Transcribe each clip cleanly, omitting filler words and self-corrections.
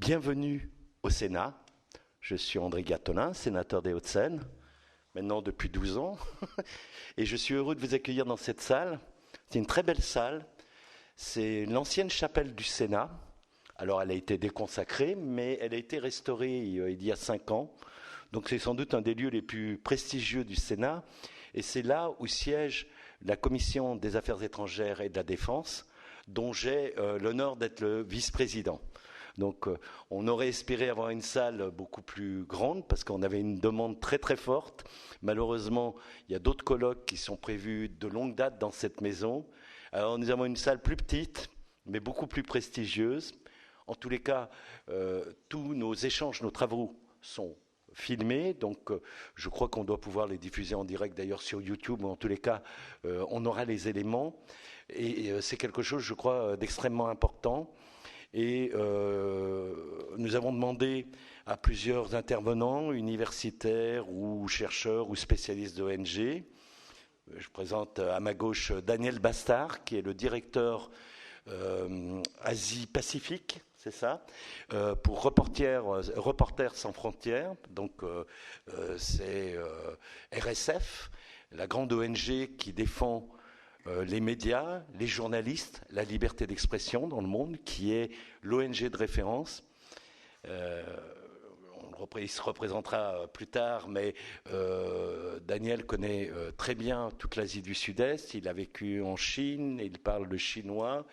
Bienvenue au Sénat. Je suis André Gattolin, sénateur des Hauts-de-Seine, maintenant depuis 12 ans. Et je suis heureux de vous accueillir dans cette salle. C'est une très belle salle. C'est l'ancienne chapelle du Sénat. Alors, elle a été déconsacrée, mais elle a été restaurée il y a 5 ans. Donc, c'est sans doute un des lieux les plus prestigieux du Sénat. Et c'est là où siège la Commission des Affaires étrangères et de la Défense, dont j'ai l'honneur d'être le vice-président. Donc, on aurait espéré avoir une salle beaucoup plus grande parce qu'on avait une demande très très forte. Malheureusement, il y a d'autres colloques qui sont prévus de longue date dans cette maison. Alors, nous avons une salle plus petite, mais beaucoup plus prestigieuse. En tous les cas, tous nos échanges, nos travaux sont filmés. Donc, je crois qu'on doit pouvoir les diffuser en direct d'ailleurs sur YouTube. Ou en tous les cas, on aura les éléments. Et c'est quelque chose, je crois, d'extrêmement important. Et nous avons demandé à plusieurs intervenants, universitaires ou chercheurs ou spécialistes d'ONG. Je présente à ma gauche Daniel Bastard, qui est le directeur Asie-Pacifique, c'est ça, pour Reporters sans frontières. Donc c'est RSF, la grande ONG qui défend les médias, les journalistes, la liberté d'expression dans le monde, qui est l'ONG de référence. Il se représentera plus tard, mais Daniel connaît très bien toute l'Asie du Sud-Est. Il a vécu en Chine, il parle le chinois.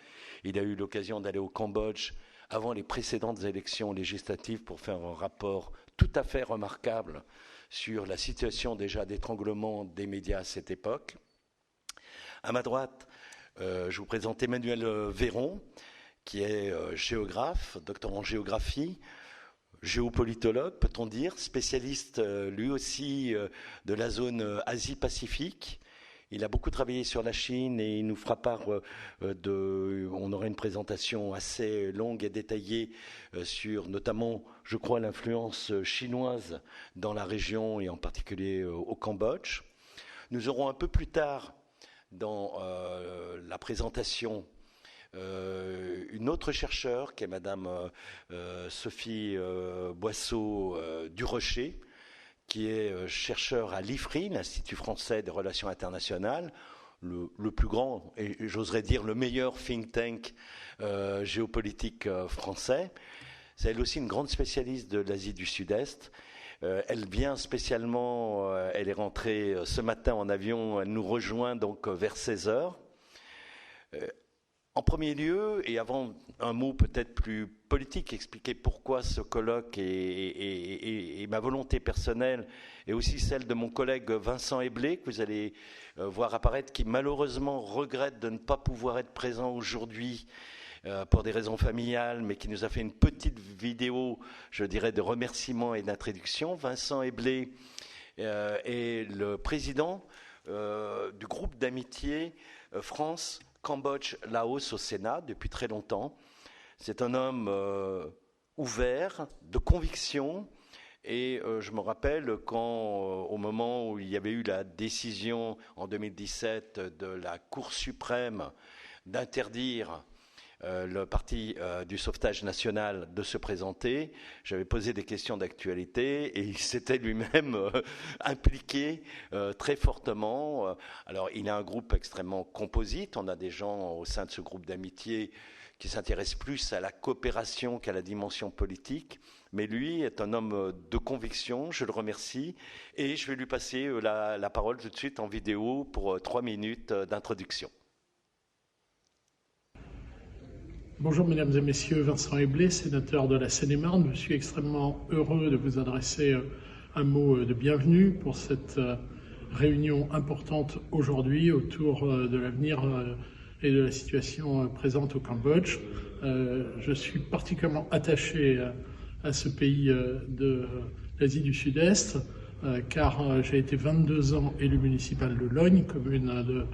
Il a eu l'occasion d'aller au Cambodge avant les précédentes élections législatives pour faire un rapport tout à fait remarquable sur la situation déjà d'étranglement des médias à cette époque. À ma droite, je vous présente Emmanuel Véron, qui est géographe, docteur en géographie, géopolitologue, peut-on dire, spécialiste lui aussi de la zone Asie-Pacifique. Il a beaucoup travaillé sur la Chine et il nous fera part on aura une présentation assez longue et détaillée sur notamment, je crois, l'influence chinoise dans la région et en particulier au Cambodge. Nous aurons un peu plus tard dans la présentation une autre chercheure qui est Madame Sophie Boisseau-Durocher, qui est chercheur à l'IFRI, l'Institut français des relations internationales, le plus grand et j'oserais dire le meilleur think tank géopolitique français. C'est elle aussi une grande spécialiste de l'Asie du Sud-Est. Elle vient spécialement, elle est rentrée ce matin en avion, elle nous rejoint donc vers 16h. En premier lieu, et avant un mot peut-être plus politique, expliquer pourquoi ce colloque et ma volonté personnelle, et aussi celle de mon collègue Vincent Eblé, que vous allez voir apparaître, qui malheureusement regrette de ne pas pouvoir être présent aujourd'hui pour des raisons familiales, mais qui nous a fait une petite vidéo, je dirais, de remerciements et d'introduction. Vincent Eblé est le président du groupe d'amitié France-Cambodge-Laos au Sénat depuis très longtemps. C'est un homme ouvert, de conviction, et je me rappelle quand, au moment où il y avait eu la décision en 2017 de la Cour suprême d'interdire le parti du sauvetage national de se présenter. J'avais posé des questions d'actualité et il s'était lui-même impliqué très fortement. Alors, il a un groupe extrêmement composite. On a des gens au sein de ce groupe d'amitié qui s'intéressent plus à la coopération qu'à la dimension politique. Mais lui est un homme de conviction, je le remercie. Et je vais lui passer la parole tout de suite en vidéo pour 3 minutes d'introduction. Bonjour mesdames et messieurs, Vincent Eblé, sénateur de la Seine-et-Marne. Je suis extrêmement heureux de vous adresser un mot de bienvenue pour cette réunion importante aujourd'hui autour de l'avenir et de la situation présente au Cambodge. Je suis particulièrement attaché à ce pays de l'Asie du Sud-Est car j'ai été 22 ans élu municipal de Logne, commune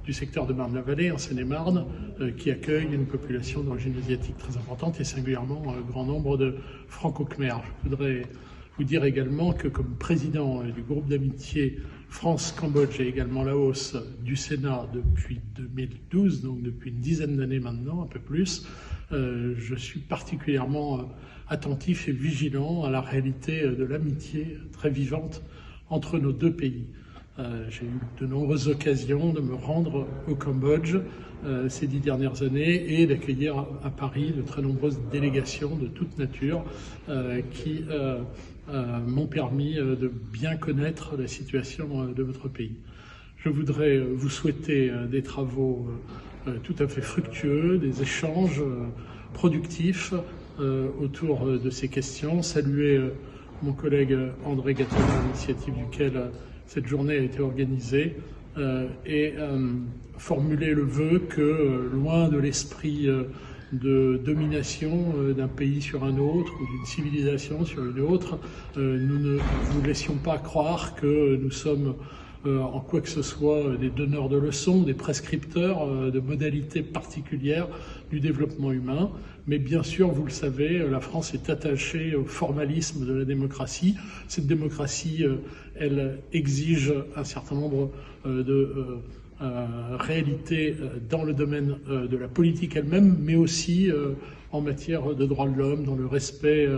du secteur de Marne-la-Vallée, en Seine-et-Marne, qui accueille une population d'origine asiatique très importante et singulièrement un grand nombre de franco-khmers. Je voudrais vous dire également que comme président du groupe d'amitié France-Cambodge et également Laos du Sénat depuis 2012, donc depuis une dizaine d'années maintenant, un peu plus, je suis particulièrement attentif et vigilant à la réalité de l'amitié très vivante entre nos deux pays. J'ai eu de nombreuses occasions de me rendre au Cambodge ces 10 dernières années et d'accueillir à Paris de très nombreuses délégations de toute nature qui m'ont permis de bien connaître la situation de votre pays. Je voudrais vous souhaiter des travaux tout à fait fructueux, des échanges productifs autour de ces questions. Saluer mon collègue André Gattolin, à l'initiative duquel cette journée a été organisée, et formuler le vœu que, loin de l'esprit de domination d'un pays sur un autre ou d'une civilisation sur une autre, nous ne vous laissions pas croire que nous sommes en quoi que ce soit des donneurs de leçons, des prescripteurs de modalités particulières du développement humain. Mais bien sûr, vous le savez, la France est attachée au formalisme de la démocratie. Cette démocratie, elle exige un certain nombre de réalités dans le domaine de la politique elle-même, mais aussi en matière de droits de l'homme, dans le respect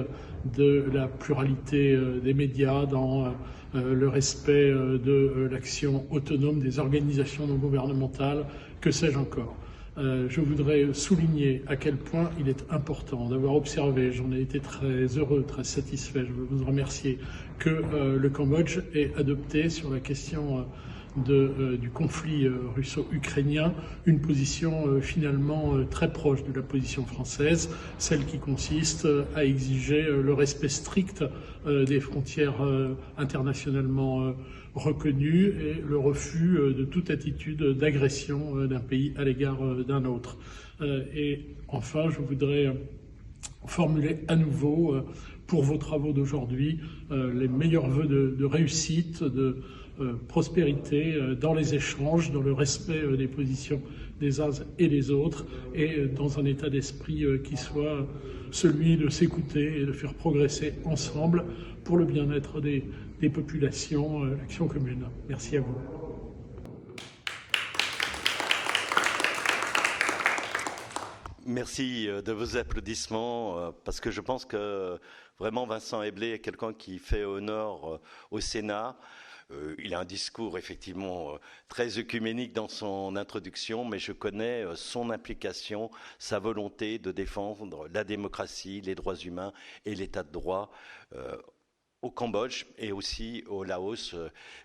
de la pluralité des médias, dans le respect de l'action autonome des organisations non gouvernementales, que sais-je encore. Je voudrais souligner à quel point il est important d'avoir observé, j'en ai été très heureux, très satisfait, je veux vous remercier, que le Cambodge ait adopté sur la question du conflit russo-ukrainien une position finalement très proche de la position française, celle qui consiste à exiger le respect strict des frontières internationalement reconnues et le refus de toute attitude d'agression d'un pays à l'égard d'un autre. Et enfin, je voudrais formuler à nouveau pour vos travaux d'aujourd'hui les meilleurs vœux de réussite, de prospérité dans les échanges, dans le respect des positions des uns et des autres, et dans un état d'esprit qui soit celui de s'écouter et de faire progresser ensemble pour le bien-être des populations, l'action commune. Merci à vous. Merci de vos applaudissements, parce que je pense que vraiment Vincent Eblé est quelqu'un qui fait honneur au Sénat. Il a un discours effectivement très œcuménique dans son introduction, mais je connais son implication, sa volonté de défendre la démocratie, les droits humains et l'état de droit au Cambodge et aussi au Laos,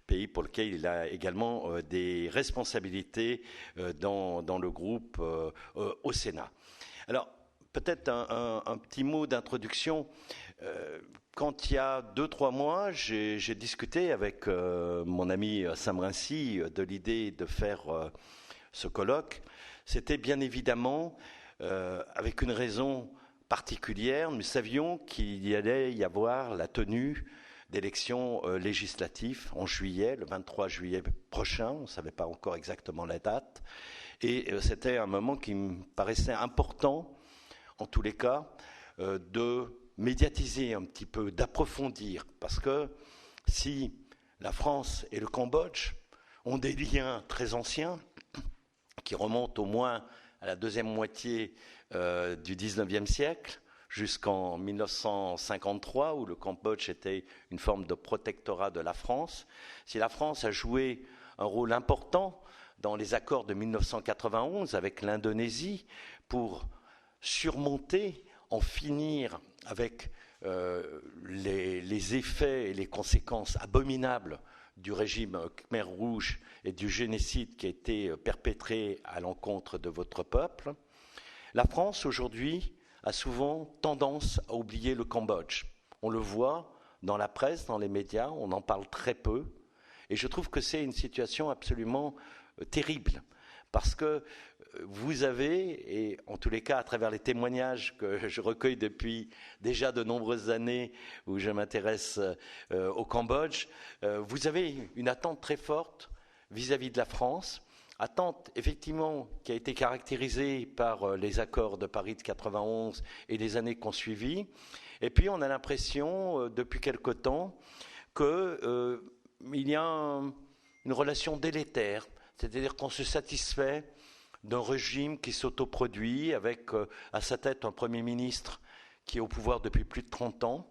pays pour lequel il a également des responsabilités dans le groupe au Sénat. Alors, peut-être un petit mot d'introduction. Quand il y a 2-3 mois, j'ai discuté avec mon ami Sam Rainsy de l'idée de faire ce colloque. C'était bien évidemment avec une raison particulière. Nous savions qu'il y allait y avoir la tenue d'élections législatives en juillet, le 23 juillet prochain. On ne savait pas encore exactement la date. Et c'était un moment qui me paraissait important, en tous les cas, de médiatiser un petit peu, d'approfondir. Parce que si la France et le Cambodge ont des liens très anciens, qui remontent au moins à la deuxième moitié du XIXe siècle, jusqu'en 1953, où le Cambodge était une forme de protectorat de la France, si la France a joué un rôle important dans les accords de 1991 avec l'Indonésie pour surmonter, en finir avec les effets et les conséquences abominables du régime Khmer Rouge et du génocide qui a été perpétré à l'encontre de votre peuple, la France aujourd'hui a souvent tendance à oublier le Cambodge. On le voit dans la presse, dans les médias, on en parle très peu. Et je trouve que c'est une situation absolument terrible, parce que vous avez, et en tous les cas à travers les témoignages que je recueille depuis déjà de nombreuses années où je m'intéresse au Cambodge, vous avez une attente très forte vis-à-vis de la France, attente effectivement qui a été caractérisée par les accords de Paris de 91 et les années qui ont suivi. Et puis on a l'impression depuis quelque temps qu'il y a une relation délétère, c'est-à-dire qu'on se satisfait d'un régime qui s'autoproduit avec à sa tête un Premier ministre qui est au pouvoir depuis plus de 30 ans.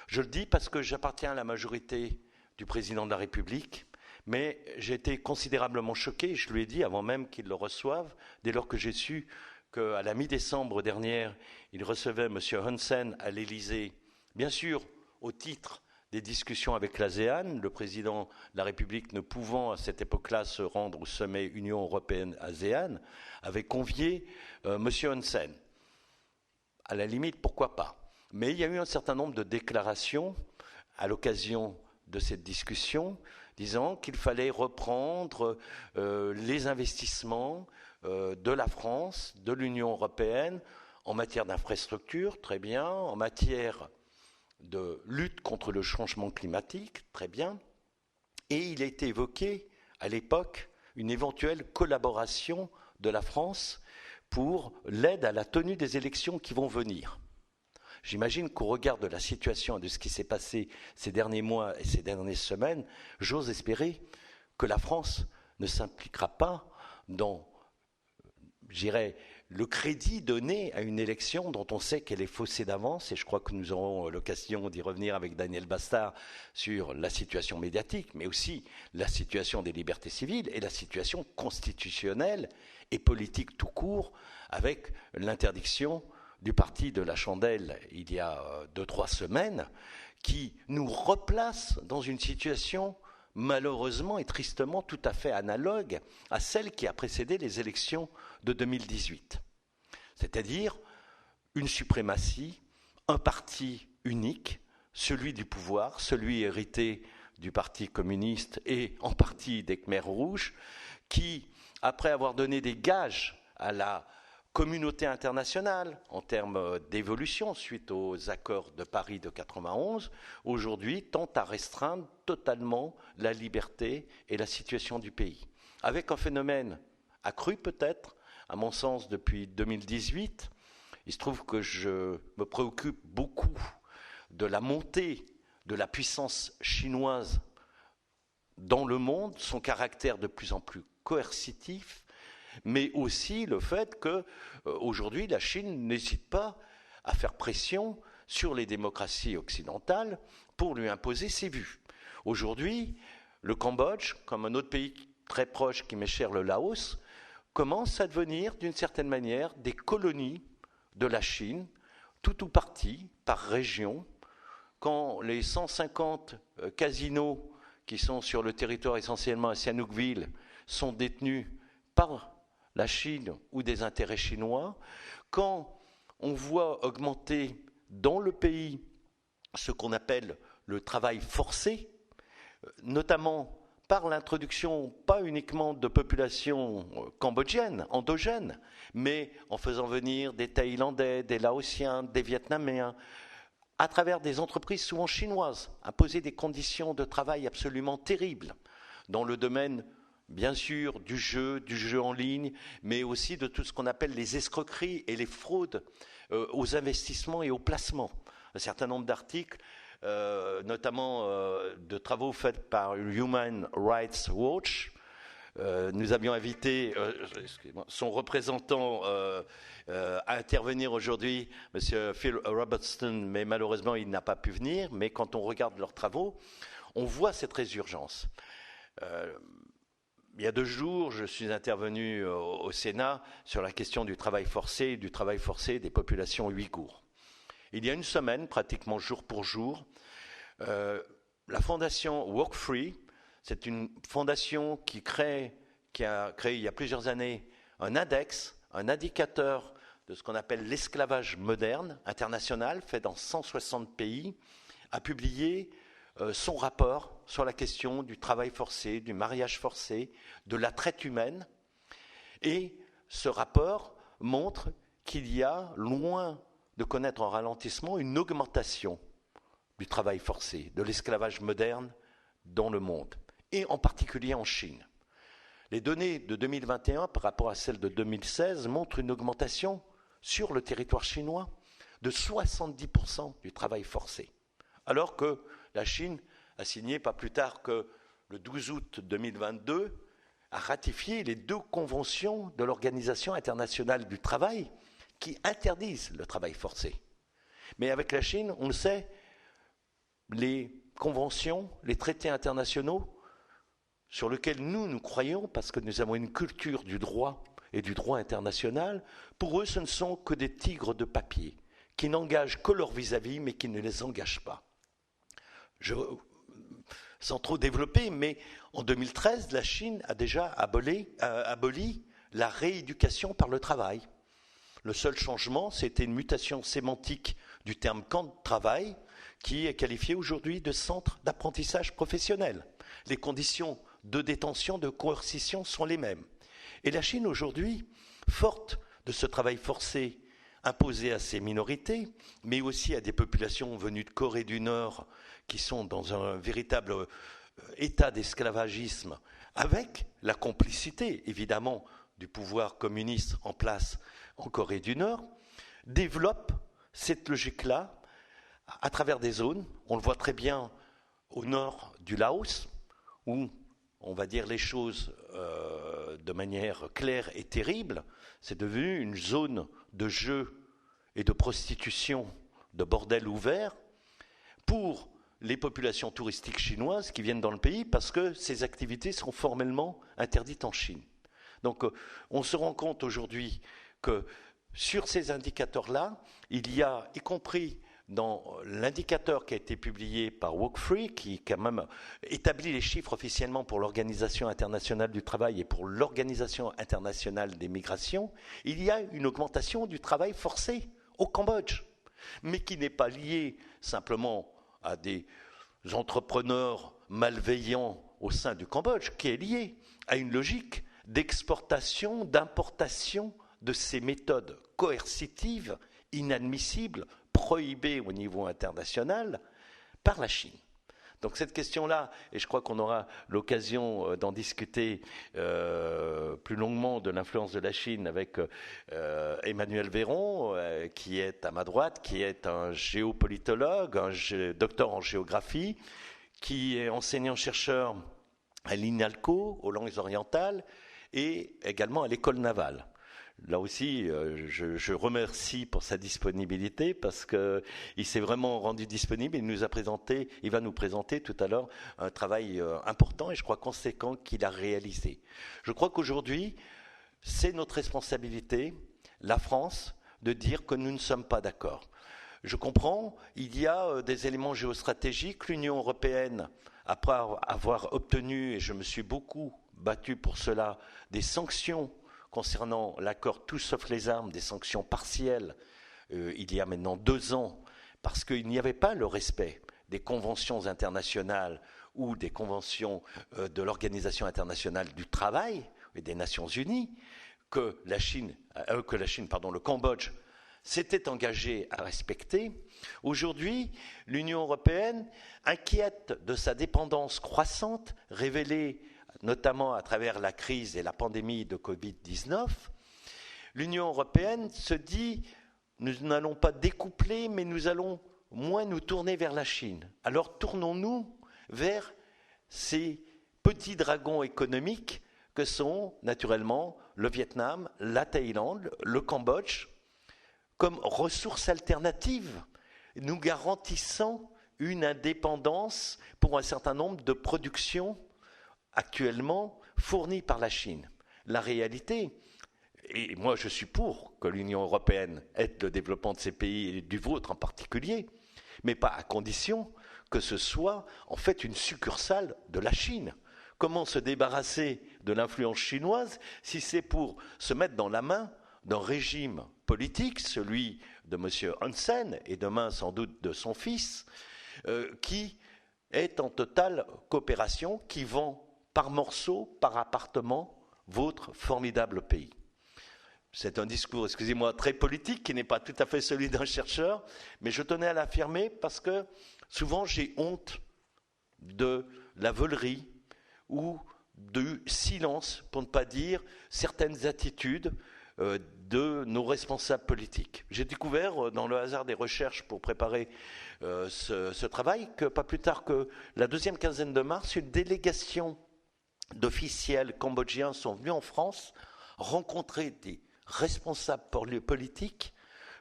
Je le dis parce que j'appartiens à la majorité du président de la République, mais j'ai été considérablement choqué, je lui ai dit avant même qu'il le reçoive, dès lors que j'ai su qu'à la mi-décembre dernière, il recevait M. Hun Sen à l'Élysée, bien sûr au titre des discussions avec l'ASEAN, le président de la République ne pouvant à cette époque-là se rendre au sommet Union européenne-ASEAN, avait convié M. Hun Sen. À la limite, pourquoi pas? Mais il y a eu un certain nombre de déclarations à l'occasion de cette discussion, disant qu'il fallait reprendre les investissements de la France, de l'Union européenne, en matière d'infrastructure, très bien, en matière de lutte contre le changement climatique, très bien, et il a été évoqué à l'époque une éventuelle collaboration de la France pour l'aide à la tenue des élections qui vont venir. J'imagine qu'au regard de la situation et de ce qui s'est passé ces derniers mois et ces dernières semaines, j'ose espérer que la France ne s'impliquera pas dans, je dirais, le crédit donné à une élection dont on sait qu'elle est faussée d'avance, et je crois que nous aurons l'occasion d'y revenir avec Daniel Bastard sur la situation médiatique, mais aussi la situation des libertés civiles et la situation constitutionnelle et politique tout court, avec l'interdiction du parti de la Chandelle il y a 2-3 semaines, qui nous replace dans une situation malheureusement et tristement tout à fait analogue à celle qui a précédé les élections de 2018. C'est-à-dire une suprématie, un parti unique, celui du pouvoir, celui hérité du Parti communiste et en partie des Khmers rouges, qui, après avoir donné des gages à la communauté internationale en termes d'évolution suite aux accords de Paris de 91, aujourd'hui tente à restreindre totalement la liberté et la situation du pays. Avec un phénomène accru peut-être, à mon sens depuis 2018, il se trouve que je me préoccupe beaucoup de la montée de la puissance chinoise dans le monde, son caractère de plus en plus coercitif, mais aussi le fait qu'aujourd'hui, la Chine n'hésite pas à faire pression sur les démocraties occidentales pour lui imposer ses vues. Aujourd'hui, le Cambodge, comme un autre pays très proche qui m'est cher, le Laos, commence à devenir, d'une certaine manière, des colonies de la Chine, tout ou partie, par région. Quand les 150 casinos qui sont sur le territoire essentiellement à Sihanoukville sont détenus par la Chine ou des intérêts chinois, quand on voit augmenter dans le pays ce qu'on appelle le travail forcé, notamment par l'introduction pas uniquement de populations cambodgiennes, endogènes, mais en faisant venir des Thaïlandais, des Laotiens, des Vietnamiens, à travers des entreprises souvent chinoises, imposer des conditions de travail absolument terribles dans le domaine bien sûr du jeu en ligne, mais aussi de tout ce qu'on appelle les escroqueries et les fraudes aux investissements et aux placements. Un certain nombre d'articles, notamment de travaux faits par Human Rights Watch. Nous avions invité son représentant à intervenir aujourd'hui, M. Phil Robertson, mais malheureusement il n'a pas pu venir. Mais quand on regarde leurs travaux, on voit cette résurgence. Il y a 2 jours, je suis intervenu au Sénat sur la question du travail forcé des populations ouïghours. Il y a une semaine, pratiquement jour pour jour, la fondation Walk Free, c'est une fondation qui a créé il y a plusieurs années un index, un indicateur de ce qu'on appelle l'esclavage moderne international, fait dans 160 pays, a publié son rapport sur la question du travail forcé, du mariage forcé, de la traite humaine. Et ce rapport montre qu'il y a, loin de connaître un ralentissement, une augmentation du travail forcé, de l'esclavage moderne dans le monde, et en particulier en Chine. Les données de 2021 par rapport à celles de 2016 montrent une augmentation sur le territoire chinois de 70% du travail forcé, alors que la Chine a signé pas plus tard que le 12 août 2022, a ratifié les 2 conventions de l'Organisation internationale du travail qui interdisent le travail forcé. Mais avec la Chine, on le sait, les conventions, les traités internationaux sur lesquels nous croyons, parce que nous avons une culture du droit et du droit international, pour eux, ce ne sont que des tigres de papier, qui n'engagent que leur vis-à-vis, mais qui ne les engagent pas. Sans trop développer, mais en 2013, la Chine a déjà aboli la rééducation par le travail. Le seul changement, c'était une mutation sémantique du terme camp de travail, qui est qualifié aujourd'hui de centre d'apprentissage professionnel. Les conditions de détention, de coercition sont les mêmes. Et la Chine aujourd'hui, forte de ce travail forcé imposé à ses minorités, mais aussi à des populations venues de Corée du Nord qui sont dans un véritable état d'esclavagisme, avec la complicité évidemment du pouvoir communiste en place en Corée du Nord, développe cette logique-là à travers des zones. On le voit très bien au nord du Laos, où on va dire les choses de manière claire et terrible. C'est devenu une zone de jeu et de prostitution, de bordel ouvert, pour les populations touristiques chinoises qui viennent dans le pays, parce que ces activités sont formellement interdites en Chine. Donc on se rend compte aujourd'hui que sur ces indicateurs-là, il y a, y compris dans l'indicateur qui a été publié par Walkfree, qui quand même établit les chiffres officiellement pour l'Organisation internationale du travail et pour l'Organisation internationale des migrations, il y a une augmentation du travail forcé au Cambodge, mais qui n'est pas liée simplement à des entrepreneurs malveillants au sein du Cambodge, qui est liée à une logique d'exportation, d'importation de ces méthodes coercitives, inadmissibles, prohibées au niveau international par la Chine. Donc cette question-là, et je crois qu'on aura l'occasion d'en discuter plus longuement de l'influence de la Chine avec Emmanuel Véron, qui est à ma droite, qui est un géopolitologue, un docteur en géographie, qui est enseignant-chercheur à l'INALCO, aux langues orientales, et également à l'école navale. Là aussi, je remercie pour sa disponibilité parce qu'il s'est vraiment rendu disponible. Il va nous présenter tout à l'heure un travail important et je crois conséquent qu'il a réalisé. Je crois qu'aujourd'hui, c'est notre responsabilité, la France, de dire que nous ne sommes pas d'accord. Je comprends, il y a des éléments géostratégiques. L'Union européenne, après avoir obtenu, et je me suis beaucoup battu pour cela, des sanctions concernant l'accord Tout sauf les armes, des sanctions partielles, il y a maintenant 2 ans, parce qu'il n'y avait pas le respect des conventions internationales ou des conventions de l'Organisation internationale du travail et des Nations unies, que le Cambodge s'était engagé à respecter. Aujourd'hui, l'Union européenne, inquiète de sa dépendance croissante, révélée notamment à travers la crise et la pandémie de Covid-19, l'Union européenne se dit « nous n'allons pas découpler, mais nous allons moins nous tourner vers la Chine ». Alors tournons-nous vers ces petits dragons économiques que sont naturellement le Vietnam, la Thaïlande, le Cambodge, comme ressources alternatives, nous garantissant une indépendance pour un certain nombre de productions actuellement fournies par la Chine. La réalité, et moi je suis pour que l'Union européenne aide le développement de ces pays, et du vôtre en particulier, mais pas à condition que ce soit en fait une succursale de la Chine. Comment se débarrasser de l'influence chinoise si c'est pour se mettre dans la main d'un régime politique, celui de M. Hun Sen et demain sans doute de son fils, qui est en totale coopération, qui vend par morceaux, par appartement, votre formidable pays. C'est un discours, excusez-moi, très politique, qui n'est pas tout à fait celui d'un chercheur, mais je tenais à l'affirmer parce que souvent j'ai honte de la veulerie ou du silence, pour ne pas dire certaines attitudes de nos responsables politiques. J'ai découvert, dans le hasard des recherches pour préparer ce travail, que pas plus tard que la 2e quinzaine de mars, une délégation d'officiels cambodgiens sont venus en France rencontrer des responsables politiques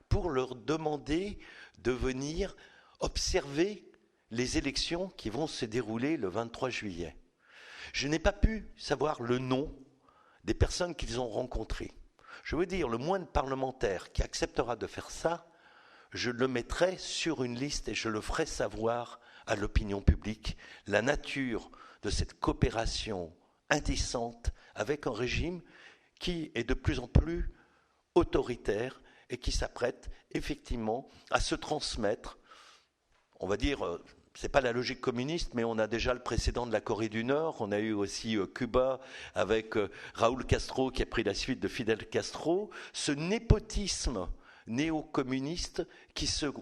pour leur demander de venir observer les élections qui vont se dérouler le 23 juillet. Je n'ai pas pu savoir le nom des personnes qu'ils ont rencontrées. Je veux dire, le moindre parlementaire qui acceptera de faire ça, je le mettrai sur une liste et je le ferai savoir à l'opinion publique, la nature de cette coopération indécente avec un régime qui est de plus en plus autoritaire et qui s'apprête effectivement à se transmettre, on va dire, c'est pas la logique communiste, mais on a déjà le précédent de la Corée du Nord, on a eu aussi Cuba avec Raúl Castro qui a pris la suite de Fidel Castro, ce népotisme néo-communiste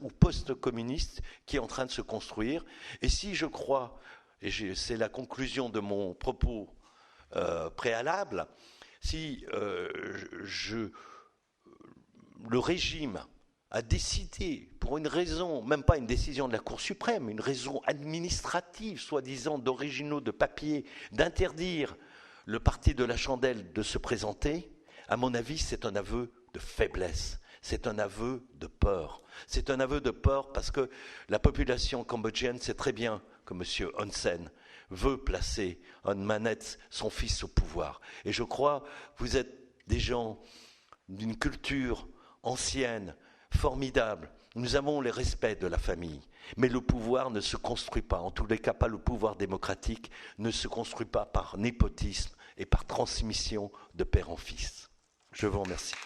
ou post-communiste qui est en train de se construire. Et si je crois, et c'est la conclusion de mon propos préalable, si le régime a décidé, pour une raison, même pas une décision de la Cour suprême, une raison administrative, soi-disant d'originaux de papier, d'interdire le parti de la chandelle de se présenter, à mon avis, c'est un aveu de faiblesse. C'est un aveu de peur. C'est un aveu de peur parce que la population cambodgienne sait très bien que M. Hun Sen veut placer en manette son fils au pouvoir. Et je crois que vous êtes des gens d'une culture ancienne, formidable. Nous avons le respect de la famille. Mais le pouvoir ne se construit pas, en tous les cas pas le pouvoir démocratique, ne se construit pas par népotisme et par transmission de père en fils. Je vous remercie.